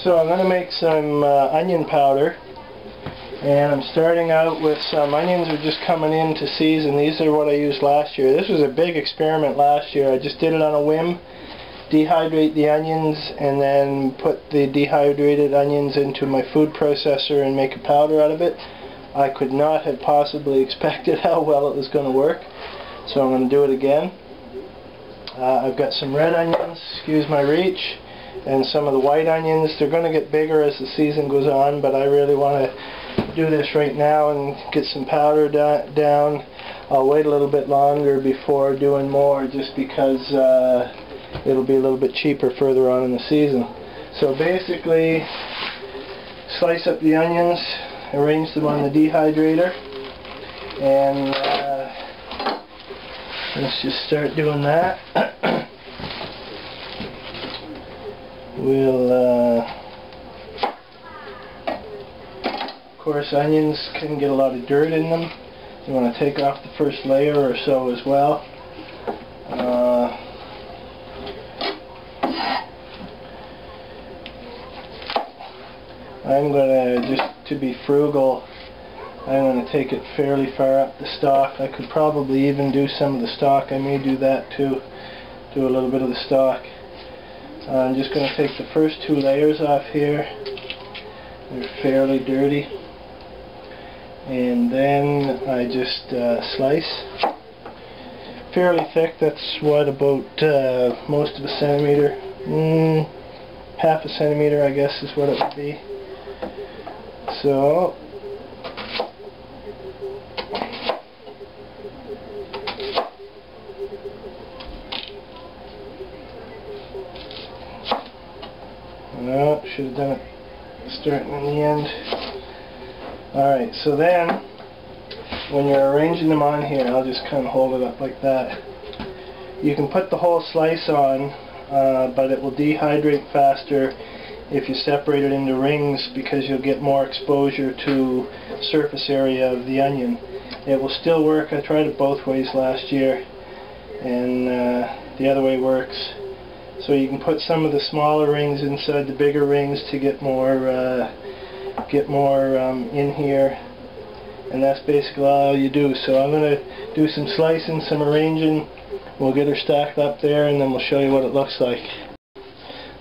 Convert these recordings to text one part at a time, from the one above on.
So I'm going to make some onion powder, and I'm starting out with some onions that are just coming into season. These are what I used last year. This was a big experiment last year. I just did it on a whim. Dehydrate the onions and then put the dehydrated onions into my food processor and make a powder out of it. I could not have possibly expected how well it was going to work, so I'm going to do it again. I've got some red onions, excuse my reach, and some of the white onions. They're going to get bigger as the season goes on, but I really want to do this right now and get some powder down. I'll wait a little bit longer before doing more, just because it'll be a little bit cheaper further on in the season. So basically, slice up the onions, arrange them on the dehydrator, and let's just start doing that. We'll, of course, onions can get a lot of dirt in them. You want to take off the first layer or so as well. I'm going to, just to be frugal, I'm going to take it fairly far up the stalk. I could probably even do some of the stalk. I may do that too, do a little bit of the stalk. I'm just going to take the first two layers off here. They're fairly dirty. And then I just slice. Fairly thick, that's what, about most of a centimeter. Half a centimeter, I guess, is what it would be. So, no, should have done it starting in the end. Alright, so then, when you're arranging them on here, I'll just kind of hold it up like that. You can put the whole slice on, but it will dehydrate faster if you separate it into rings, because you'll get more exposure to surface area of the onion. It will still work. I tried it both ways last year, and the other way works. So you can put some of the smaller rings inside the bigger rings to get more in here, and that's basically all you do. So I'm going to do some slicing, some arranging. We'll get her stacked up there, and then we'll show you what it looks like.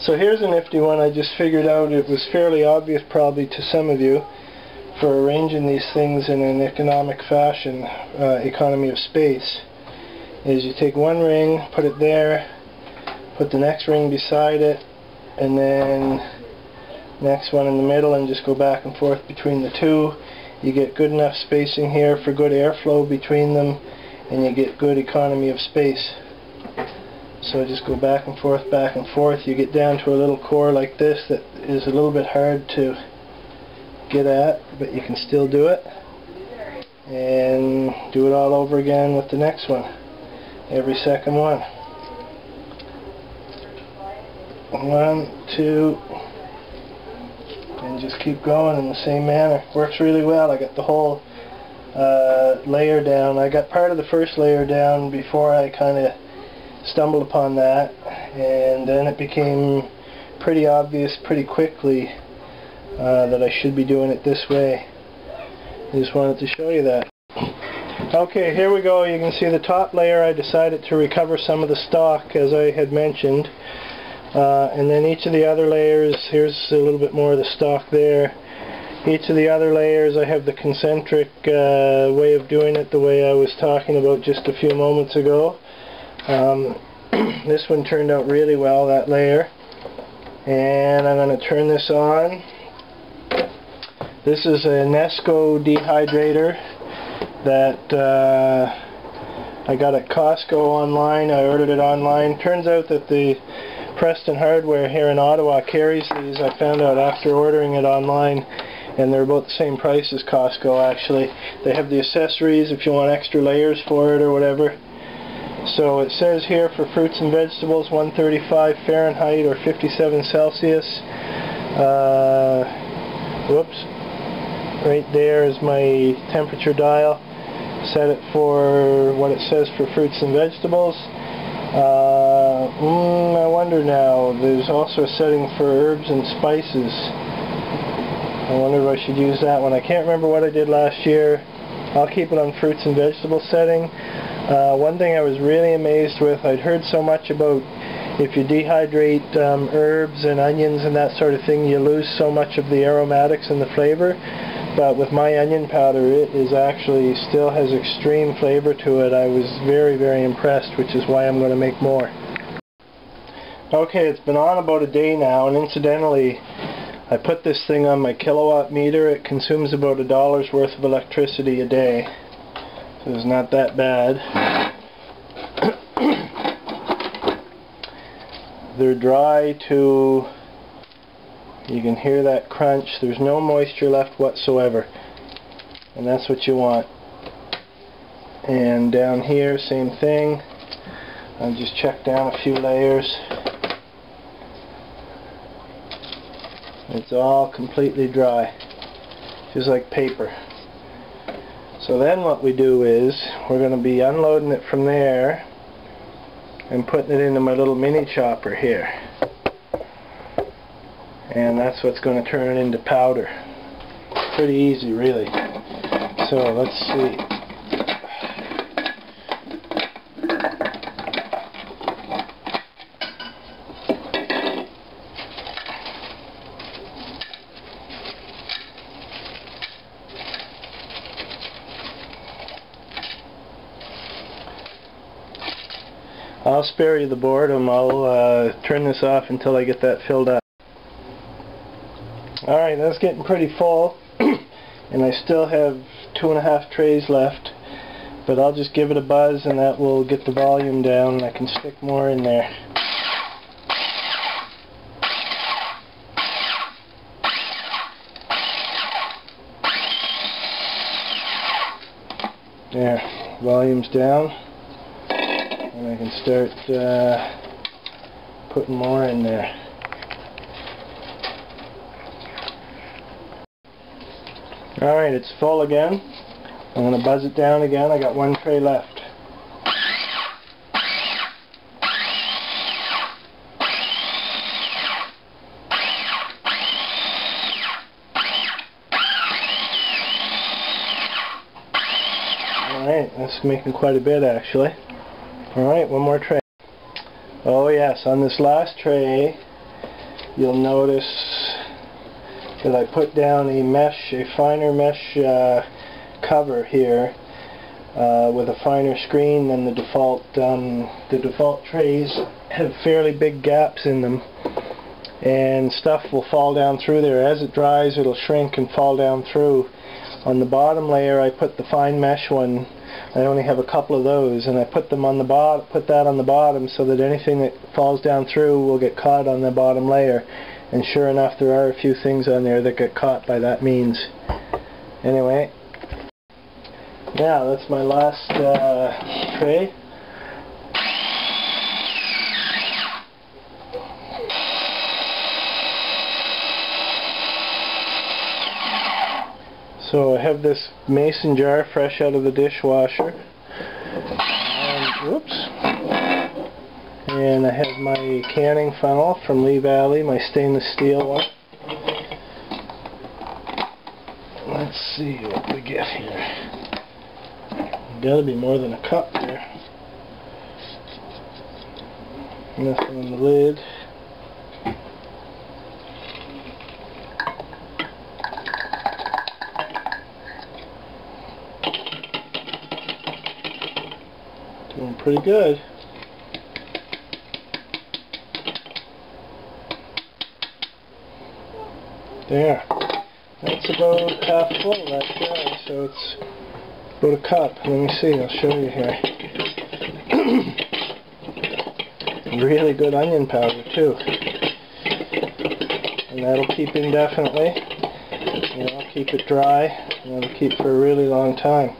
So here's a nifty one. I just figured out, it was fairly obvious probably to some of you, for arranging these things in an economic fashion, economy of space, is you take one ring, put it there, put the next ring beside it, and then next one in the middle, and just go back and forth between the two. You get good enough spacing here for good airflow between them, and you get good economy of space. So just go back and forth, back and forth. You get down to a little core like this that is a little bit hard to get at, but you can still do it. And do it all over again with the next one. Every second one. 1, 2, and just keep going in the same manner. Works really well. I got the whole layer down. I got part of the first layer down before I kind of stumbled upon that, and then it became pretty obvious pretty quickly that I should be doing it this way. I just wanted to show you that. Okay, here we go. You can see the top layer. I decided to recover some of the stalk, as I had mentioned, and then each of the other layers, here's a little bit more of the stalk there. Each of the other layers, I have the concentric way of doing it, the way I was talking about just a few moments ago. This one turned out really well, that layer, and I'm going to turn this on. This is a Nesco dehydrator that I got at Costco online. I ordered it online. Turns out that the Preston Hardware here in Ottawa carries these. I found out after ordering it online, and they're about the same price as Costco actually. They have the accessories if you want extra layers for it or whatever. So it says here for fruits and vegetables 135 Fahrenheit or 57 Celsius. Whoops. Right there is my temperature dial. Set it for what it says for fruits and vegetables. I wonder now, there's also a setting for herbs and spices. I wonder if I should use that one. I can't remember what I did last year. I'll keep it on fruits and vegetables setting. One thing I was really amazed with, I'd heard so much about if you dehydrate herbs and onions and that sort of thing, you lose so much of the aromatics and the flavor. But with my onion powder, it is actually still has extreme flavor to it. I was very, very impressed, which is why I'm going to make more. Okay, it's been on about a day now, and incidentally, I put this thing on my kilowatt meter. It consumes about $1 worth of electricity a day, so it's not that bad. They're dry to, you can hear that crunch, there's no moisture left whatsoever, and that's what you want. And down here, same thing. I'll just check down a few layers. It's all completely dry, just like paper. So then what we do is, we're going to be unloading it from there and putting it into my little mini chopper here. And that's what's going to turn it into powder. Pretty easy, really. So let's see. I'll spare you the boredom. I'll turn this off until I get that filled up. Alright, that's getting pretty full, and I still have 2.5 trays left, but I'll just give it a buzz and that will get the volume down and I can stick more in there. There, volume's down, and I can start putting more in there. Alright, it's full again. I'm going to buzz it down again. I got 1 tray left. Alright, that's making quite a bit actually. Alright, 1 more tray. Oh yes, on this last tray you'll notice that I put down a finer mesh cover here with a finer screen than the default. The default trays have fairly big gaps in them, and stuff will fall down through there. As it dries, it'll shrink and fall down through. On the bottom layer, I put the fine mesh one. I only have a couple of those, and I put them on the bottom. Put that on the bottom so that anything that falls down through will get caught on the bottom layer. And sure enough, there are a few things on there that get caught by that means. Anyway, yeah, that's my last tray. So I have this mason jar fresh out of the dishwasher. And, whoops. And I have my canning funnel from Lee Valley, my stainless steel one. Let's see what we get here. Gotta be more than a cup there. Nothing on the lid. Doing pretty good. There. That's about half full, that jar, so it's about a cup. Let me see, I'll show you here. Really good onion powder, too. And that'll keep indefinitely. And I'll keep it dry, and it'll keep for a really long time.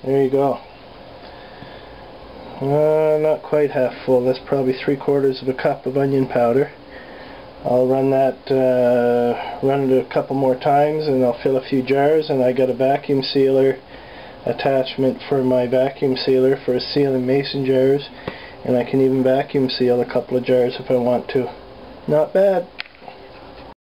There you go. Not quite half full. That's probably 3/4 of a cup of onion powder. I'll run it a couple more times, and I'll fill a few jars, and I got a vacuum sealer attachment for my vacuum sealer for sealing mason jars, And I can even vacuum seal a couple of jars if I want to. Not bad.